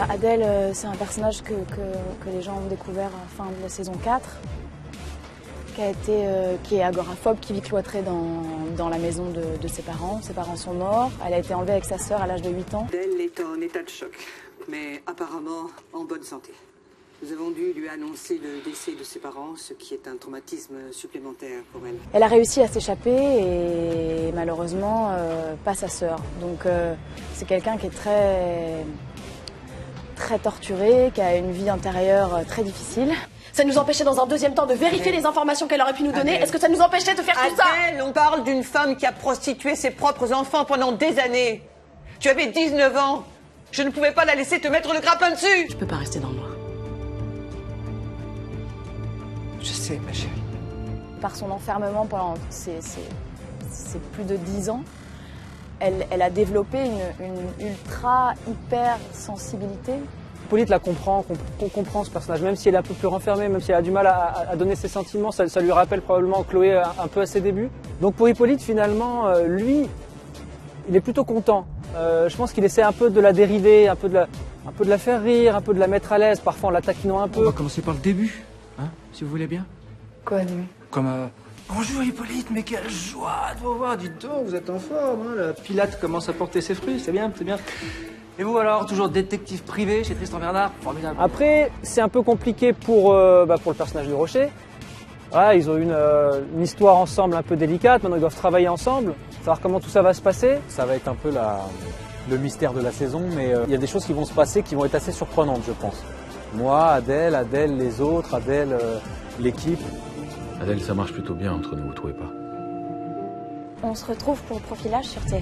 Adèle, c'est un personnage que les gens ont découvert à la fin de la saison 4, qui est agoraphobe, qui vit cloîtrée dans la maison de ses parents. Ses parents sont morts, elle a été enlevée avec sa sœur à l'âge de 8 ans. Adèle est en état de choc, mais apparemment en bonne santé. Nous avons dû lui annoncer le décès de ses parents, ce qui est un traumatisme supplémentaire pour elle. Elle a réussi à s'échapper et malheureusement pas sa sœur. Donc c'est quelqu'un qui est très torturé, qui a une vie intérieure très difficile. Ça nous empêchait dans un deuxième temps de vérifier les informations qu'elle aurait pu nous donner. Est-ce que ça nous empêchait de faire tout ça? Adèle, on parle d'une femme qui a prostitué ses propres enfants pendant des années. Tu avais 19 ans. Je ne pouvais pas la laisser te mettre le grappin dessus. Je peux pas rester dans le noir. Je sais, ma chérie. Par son enfermement pendant ces plus de 10 ans, elle a développé une hyper sensibilité. Hippolyte la comprend, comprend ce personnage, même si elle est un peu plus renfermée, même si elle a du mal à donner ses sentiments, ça lui rappelle probablement Chloé un peu à ses débuts. Donc pour Hippolyte, finalement, lui, il est plutôt content. Je pense qu'il essaie un peu de la dériver, un peu de la faire rire, un peu de la mettre à l'aise, parfois en la taquinant un peu. On va commencer par le début, hein, si vous voulez bien. Quoi, lui? Comme bonjour Hippolyte, mais quelle joie de vous voir, dites donc, vous êtes en forme, hein, la Pilate commence à porter ses fruits, c'est bien, c'est bien. Et vous alors, toujours détective privé chez Tristan Bernard, formidable. Après, c'est un peu compliqué pour le personnage de Rocher. Voilà, ils ont une histoire ensemble un peu délicate, maintenant ils doivent travailler ensemble, savoir comment tout ça va se passer. Ça va être un peu le mystère de la saison, mais il y a des choses qui vont se passer qui vont être assez surprenantes, je pense. Moi, Adèle, les autres, Adèle, l'équipe. Adèle, ça marche plutôt bien entre nous, vous trouvez pas? On se retrouve pour Profilage sur TF1.